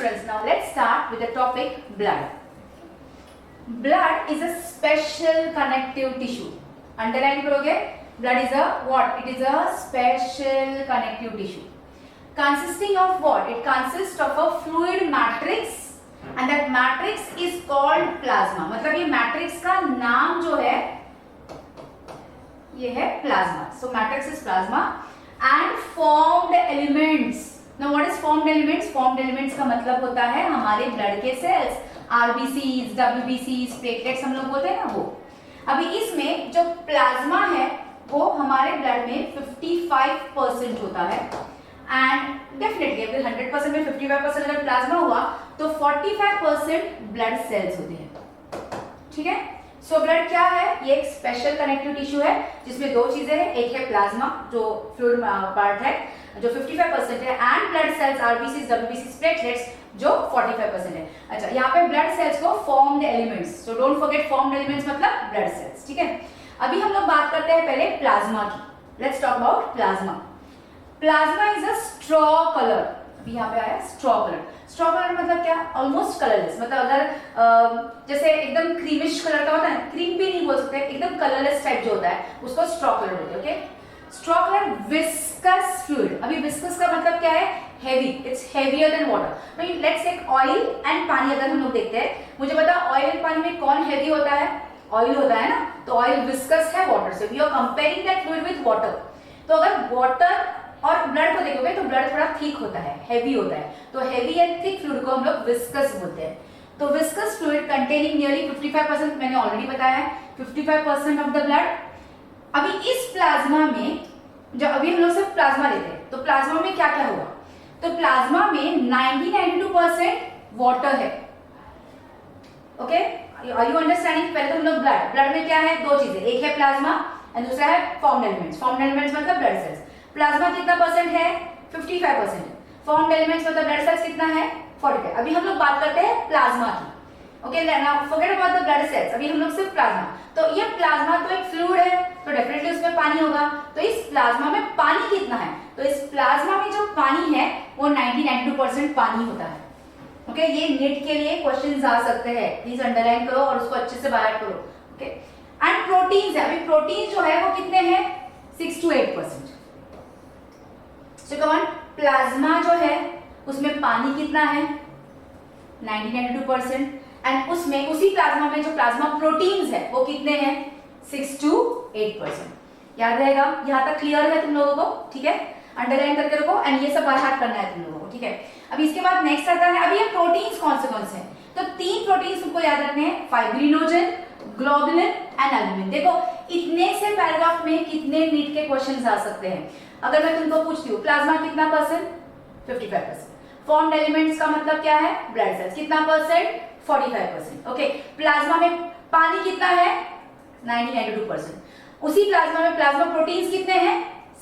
students, now let's start with the topic blood. Blood is a special connective tissue. Underline करोगे? Blood is a what? It is a special connective tissue. Consisting of what? It consists of a fluid matrix and that matrix is called plasma. मतलब ये matrix का नाम जो है ये है plasma. So matrix is plasma and formed elements. Now what is formed elements? Formed elements का मतलब होता है हमारे blood के cells, RBCs, WBCs, platelets हम लोग बोलते हैं ना वो. अभी इसमें जो प्लाज्मा है वो हमारे ब्लड में 55% होता है एंड डेफिनेटली अगर 100% में 55% अगर प्लाज्मा हुआ तो 45% ब्लड सेल्स होते हैं. ठीक है. सो ब्लड क्या है? ये एक स्पेशल कनेक्टिव टिश्यू है जिसमें दो चीजें हैं. एक है प्लाज्मा जो फ्लूइड पार्ट है जो 55% है एंड ब्लड सेल्स आरबीसीज, डब्ल्यूबीसीज, प्लेटलेट्स जो 45% है. अच्छा, यहाँ पे ब्लड सेल्स को formed elements, so don't forget formed elements मतलब ब्लड सेल्स. ठीक है. अभी हम लोग बात करते हैं पहले प्लाज्मा की. Let's talk about plasma. Plasma is a straw colour. अभी यहाँ पे आया स्ट्रॉ कलर. स्ट्रॉ कलर मतलब क्या? Almost colourless. मतलब अगर जैसे एकदम क्रीमिश कलर का होता है, क्रीम भी नहीं बोल सकते, एकदम कलरलेस टाइप जो होता है उसको स्ट्रॉ कलर बोलते हैं. Okay. Straw colour viscous fluid. अभी विस्कस का मतलब क्या है? Heavy. It's heavier than water. Let's take oil and pani. अगर हम लोग देखते हैं, मुझे पता ऑयल एंड पानी में कौन हेवी होता है? ऑयल होता है ना. तो ऑयल विस्कस है वाटर से. We are comparing that fluid with water. तो अगर वाटर और ब्लड को देखोगे तो ब्लड थोड़ा थिक होता है, हेवी होता है. तो हेवी एंड थिक फ्लूइड को हम लोग विस्कस बोलते हैं. तो विस्कस फ्लूइड कंटेनिंग नियरली 55%, मैंने ऑलरेडी बताया है 55% ऑफ द ब्लड. अभी इस प्लाज्मा में जो अभी हम लोग सिर्फ प्लाज्मा लेते हैं तो प्लाज्मा में क्या क्या होगा? तो प्लाज्मा में 90-92% वाटर है. ओके. Are you understanding? पहले तो हम लोग ब्लड में क्या है? दो चीजें. एक है प्लाज्मा एंड दूसरा है फॉर्म्ड एलिमेंट्स. फॉर्म्ड एलिमेंट्स मतलब ब्लड सेल्स. प्लाज्मा कितना परसेंट है? 55%. फॉर्म्ड एलिमेंट्स मतलब ब्लड सेल्स कितना है? 45. अभी हम लोग बात करते हैं प्लाज्मा की. Okay. Now forget about the blood cells. अभी हम लोग सिर्फ प्लाज्मा. तो ये प्लाज्मा तो एक फ्लूइड है तो डेफिनेटली उसमें पानी होगा. तो इस प्लाज्मा में पानी कितना है? तो इस प्लाज्मा में जो पानी है वो 90-92% पानी होता है. ओके. ये नीट के लिए क्वेश्चंस आ सकते हैं. प्लीज अंडरलाइन करो और उसको अच्छे से बाहर करो. ओके. एंड प्रोटीन्स है. अभी प्रोटीन जो है वो कितने हैं? 6-8%. सो कम ऑन. प्लाज्मा जो है उसमें पानी कितना है? 90-92%. एंड उसमें उसी प्लाज्मा में जो प्लाज्मा प्रोटीन्स है वो कितने हैं? 6-8%. याद रहेगा? यहां तक क्लियर है तुम लोगों को? ठीक है. अंडरलाइन करके रखो एंड ये सब बाहर करना है तुम लोगों को. ठीक है. अभी इसके बाद नेक्स्ट आता है. अभी ये प्रोटीन्स कौन से हैं? तो 3 प्रोटीन्स तुमको याद रखने हैं. Fibrinogen, globulin and albumin. देखो इतने से पैराग्राफ में कितने नीट के क्वेश्चंस आ सकते हैं. अगर मैं तुमको पूछती हूँ प्लाज्मा कितना परसेंट? 55%. फॉर्म्ड एलिमेंट्स का मतलब क्या है? Blood cells. कितना परसेंट? 45%. ओके. प्लाज्मा में पानी कितना है? 90-92%. उसी प्लाज्मा में प्लाज्मा प्रोटीन्स कितने हैं?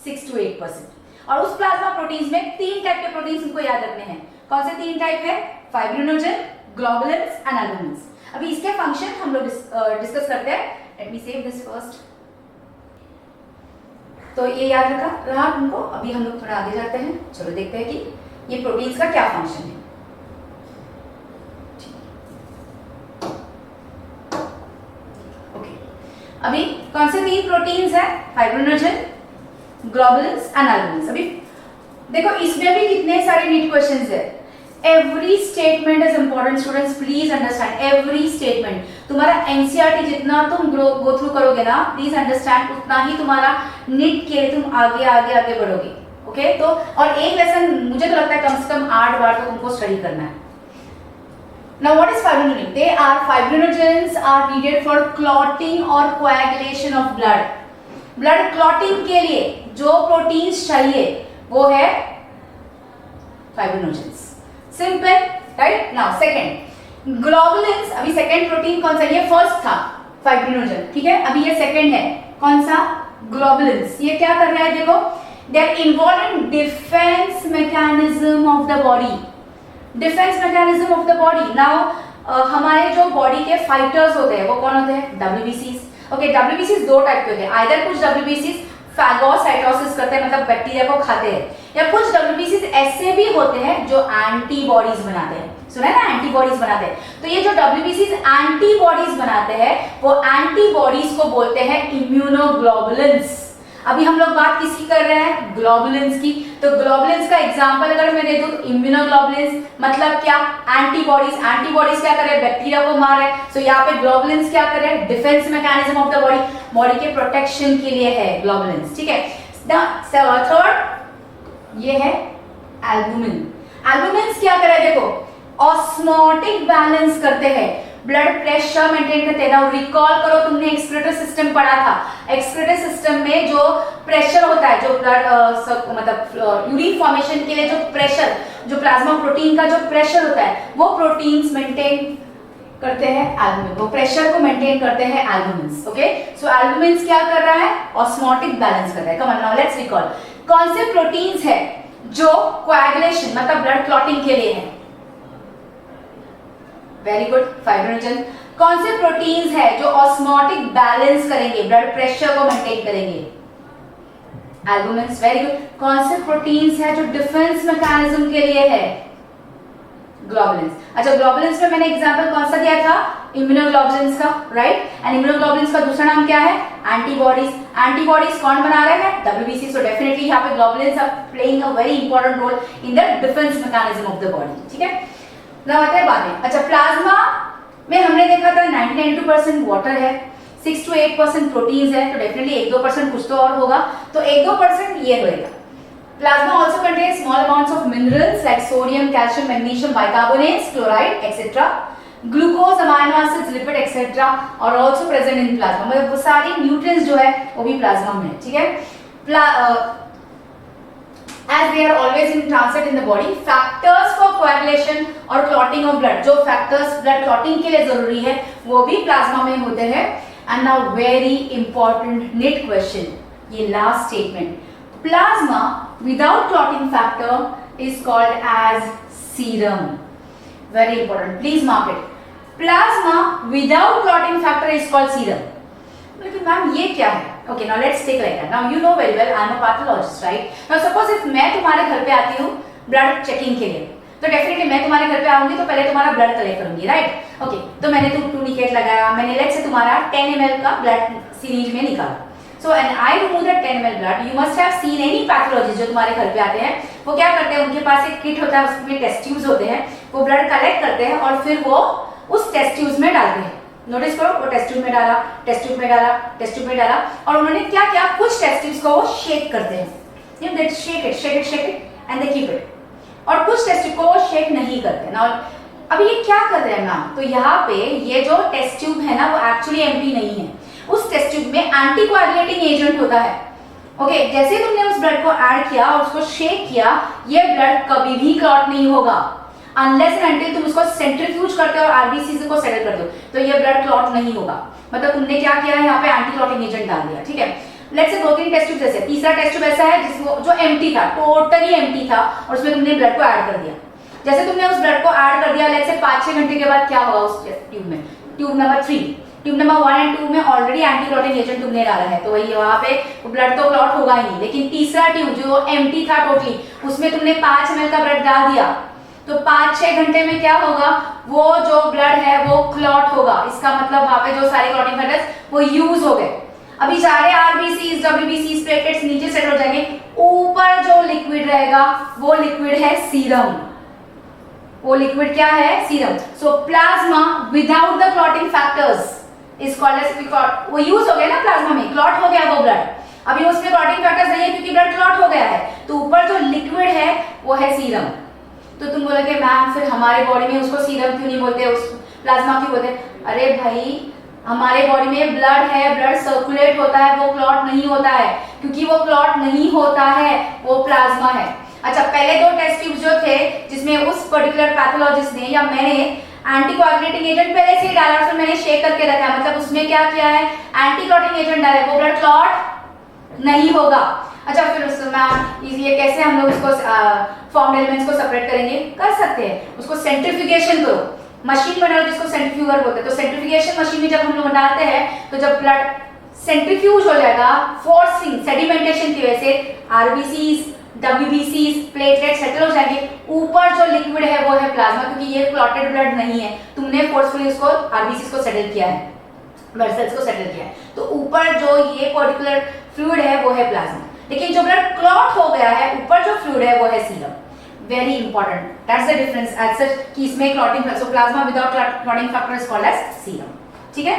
6-8%. और उस प्लाज्मा प्रोटीन्स में 3 टाइप के प्रोटीन्स तुमको याद रखने हैं. कौन से 3 टाइप है? Fibrinogen, globulins and albumins. अभी इसके फंक्शन हम लोग डिस्कस करते हैं. Let me save this first. तो ये याद रहा तुमको. अभी हम लोग थोड़ा आगे जाते हैं. चलो देखते हैं कि ये प्रोटीन्स का क्या फंक्शन है. ओके. अभी कौन से 3 प्रोटीन्स है? Fibrinogen, globulins and albumins. अभी देखो इसमें भी कितने सारे नीट क्वेश्चंस है. Every statement is important students. Please understand every statement. तुम्हारा एनसीईआरटी जितना तुम गो थ्रू करोगे ना, प्लीज अंडरस्टैंड उतना ही तुम्हारा नीट के लिए तुम आगे बढ़ोगे. ओके. तो और एक लेसन मुझे तो लगता है कम से कम 8 बार तो तुमको स्टडी करना है. Now what is fibrinogen? They are fibrinogens are needed for clotting or coagulation of blood. Blood clotting के लिए जो प्रोटीन्स चाहिए वो है fibrinogens. Simple, right? Now second globulins. अभी second प्रोटीन कौन सा? ये first था fibrinogen. ठीक है. अभी ये second है. कौन सा? globulins. ये क्या कर रहा है? देखो they are involved in defense mechanism of the body. Defence mechanism of the body. Now हमारे जो बॉडी के फाइटर्स होते हैं वो कौन होते हैं? WBCs. ओके. WBCs 2 टाइप के होते हैं. आइदर कुछ WBCs फैगोसाइटोसिस करते हैं, मतलब बैक्टीरिया को खाते हैं। या कुछ WBCs ऐसे भी होते हैं जो एंटीबॉडीज बनाते हैं, सुना है ना, एंटीबॉडीज बनाते हैं। तो ये जो WBCs एंटीबॉडीज बनाते हैं वो एंटीबॉडीज को बोलते हैं इम्यूनोग्लोबुलिन्स। अभी हम लोग बात किसकी कर रहे हैं, ग्लोबुलिन्स की। तो ग्लोबुलिन्स का एग्जांपल अगर मैं दे दूं, इम्यूनोग्लोबुलिन्स मतलब क्या, एंटीबॉडीज। एंटीबॉडीज क्या कर रहे हैं, बैक्टीरिया को मार रहे हैं। सो यहाँ पे ग्लोबुलिन्स क्या कर रहे हैं, defence mechanism of the body, body के प्रोटेक्शन के लिए है ग्लोबुलिन्स, ठीक है। थर्ड ये है एल्बुमिन। एल्बुमिन्स क्या कर रहे हैं, देखो ऑस्मोटिक बैलेंस करते हैं, ब्लड प्रेशर मेंटेन करते हैं। नाउ रिकॉल करो, तुमने एक्सक्रीटरी सिस्टम पढ़ा था। एक्सक्रीटरी सिस्टम में जो प्रेशर होता है, जो ब्लड मतलब यूरिन फॉर्मेशन के लिए जो प्रेशर, जो प्लाज्मा प्रोटीन का जो प्रेशर होता है, वो प्रोटीन्स मेंटेन करते हैं एल्बुमिन, वो प्रेशर को मेंटेन करते हैं एल्बुमिन्स। ओके, सो एल्बुमिन्स क्या कर रहा है, ऑस्मोटिक बैलेंस कर रहा है। Come on now let's recall, कौन से प्रोटीन्स है जो कोएगुलेशन मतलब ब्लड क्लॉटिंग के लिए है, वेरी गुड, फाइब्रिनोजन। कौन से प्रोटीन्स है जो ऑस्मोटिक बैलेंस करेंगे, ब्लड प्रेशर को मेंटेन करेंगे, एल्बुमिन्स, वेरी गुड। कौन से प्रोटीन्स है जो डिफेंस मैकेनिज्म के लिए है, ग्लोबुलिन्स। अच्छा, ग्लोबुलिन्स में मैंने एग्जांपल कौन सा दिया था, इम्यूनोग्लोबुलिन्स का, राइट। एंड इम्यूनोग्लोबुलिन्स का दूसरा नाम क्या है, एंटीबॉडीज। एंटीबॉडीज कौन बना रहे हैं, WBC। सो डेफिनेटली यहाँ पे globulins are playing a very important role in the defence mechanism of the body, ठीक है। ना बताए बाद में। अच्छा, प्लाज्मा में हमने देखा था 90-92% वाटर है, 6 to 8% प्रोटीन्स है, तो डेफिनेटली 1-2% कुछ तो और होगा, तो 1-2% ये होएगा। Plasma also contains small amounts of minerals like sodium, calcium, magnesium, bicarbonates, chloride, etc. Glucose, amino acids, lipid, etc. are also present in plasma. मतलब वो सारी nutrients जो है वो भी प्लाज्मा में है, ठीक है। As they are always in transit in the body, factors for coagulation और clotting of blood, जो factors blood clotting के लिए जरूरी है वो भी प्लाज्मा में होते हैं। And now very important neat question, ये last statement. Plasma without clotting factor is called as serum. Very important. Please mark it. Plasma without clotting factor is called serum. लेकिन मैम ये क्या है? Okay, now let's take like that. Now you know very well I am a pathologist, right? Now suppose if मैं तुम्हारे घर पे आती हूँ ब्लड चेकिंग के लिए, तो डेफिनेटली मैं तुम्हारे घर पे आऊंगी तो पहले तुम्हारा ब्लड कलेक्ट करूंगी, राइट। ओके, तो मैंने टूर्निकेट लगाया, मैंने लेट से तुम्हारा 10 ml का ब्लड सीरीज में निकाला। So and I remove that 10 ml blood. You must have seen any pathologist जो तुम्हारे घर पे आते हैं, वो क्या करते हैं, उनके पास एक किट होता है, उसमें टेस्ट ट्यूब्स होते हैं, वो ब्लड कलेक्ट करते हैं और फिर वो उस टेस्ट ट्यूब्स में डालते हैं। नोटिस करो, वो टेस्ट ट्यूब में डाला, टेस्ट ट्यूब में डाला, टेस्ट ट्यूब में डाला, और उन्होंने क्या किया, कुछ टेस्ट ट्यूब्स को वो शेक करते हैं, you know, they shake it and they keep it, और कुछ टेस्ट ट्यूब को वो शेक नहीं करते ना। अभी ये क्या कर रहे हैं मैम, तो यहाँ पे ये जो टेस्ट ट्यूब है ना वो एक्चुअली एम्प्टी नहीं है, उस टेस्ट ट्यूब में एंटीकोएगुलेटिंग एजेंट होता है। ओके, जैसे तुमने उस ब्लड को ऐड किया और उसको शेक किया, ये ब्लड कभी भी क्लॉट नहीं होगा अनलेस एंड अनटिल तुम उसको सेंट्रीफ्यूज करते हो और आरबीसी को सेटल करते हो, तो ये ब्लड क्लॉट नहीं होगा। मतलब तुमने क्या किया है, यहाँ पे एंटी क्लॉटिंग एजेंट डाल दिया, ठीक है। लेट्स से 2-3 टेस्ट ट्यूब जैसे, तीसरा टेस्ट ट्यूब ऐसा है जिसको जो एम्प्टी था, टोटली एम्प्टी था, और उसमें तुमने ब्लड को ऐड कर दिया। जैसे तुमने उस ब्लड को ऐड कर दिया, लेट्स से 5-6 घंटे के बाद क्या होगा उस ट्यूब में, ट्यूब नंबर 3, ट्यूब नंबर 1 और 2 में ऑलरेडी एंटी क्लॉटिंग एजेंट तुमने डाला है, तो वही वहां पे ब्लड तो क्लॉट होगा ही नहीं। लेकिन तीसरा ट्यूब जो एम्प्टी था टोटली, उसमें तुमने 5 ml का ब्लड डाल दिया, तो 5-6 घंटे में क्या होगा, वो जो ब्लड है वो क्लॉट होगा। इसका मतलब वहां पे जो सारे क्लॉटिंग फैक्टर्स वो यूज हो गए। अभी सारे आरबीसीज, डब्ल्यूबीसीज, प्लेटलेट्स नीचे सेट हो जाएंगे, ऊपर जो लिक्विड रहेगा वो लिक्विड है सीरम। वो लिक्विड क्या है, serum. So plasma without the clotting factors is called as clot. वो यूज हो गया ना, प्लाज्मा में क्लॉट हो गया वो ब्लड, अभी उसमें क्लॉटिंग फैक्टर्स नहीं है क्योंकि ब्लड क्लॉट हो गया है, तो ऊपर जो लिक्विड है वो है सीरम। तो तुम बोलोगे मैम फिर हमारे बॉडी में उसको सीरम क्यों नहीं बोलते, उस प्लाज्मा क्यों बोलते? अरे भाई, हमारे बॉडी में ब्लड है, ब्लड सर्कुलेट होता है, वो क्लॉट नहीं होता है, क्योंकि वो क्लॉट नहीं होता है, वो प्लाज्मा है। अच्छा, पहले 2 टेस्ट ट्यूब जो थे जिसमें उस पर्टिकुलर पैथोलॉजिस्ट ने या मैंने एंटीकोएगुलेटिंग एजेंट पहले से ही डाला, फिर मैंने शेक करके रखा है, मतलब उसमें क्या किया है, एंटी क्लॉटिंग एजेंट डाला है, वो ब्लड क्लॉट नहीं होगा। अच्छा, फिर उसमें ये कैसे हम लोग उसको फॉर्म एलिमेंट्स को सेपरेट करेंगे, कर सकते हैं, उसको सेंट्रीफ्यूगेशन करो, मशीन बनाओ जिसको सेंट्रीफ्यूगर बोलते हैं। तो सेंट्रीफ्यूगेशन मशीन में जब हम लोग डालते हैं, तो जब ब्लड सेंट्रीफ्यूज हो जाएगा, फोर्सिंग सेडिमेंटेशन की वजह से आरबीसीज, डब्ल्यूबीसीज, प्लेटलेट सेटल हो जाएंगे। ऊपर जो लिक्विड है वो है प्लाज्मा, क्योंकि ये क्लॉटेड ब्लड नहीं है, तुमने फोर्सफुली उसको आरबीसीज को सेटल किया है, ब्लड सेल्स को सेटल किया है, तो ऊपर जो ये पर्टिकुलर फ्लूइड है वो है प्लाज्मा। लेकिन जो ब्लड क्लॉट हो गया है, ऊपर जो फ्लूइड है वो है serum. Very important, that's the difference as such कि इसमें clotting, so plasma without clotting factor is called as serum.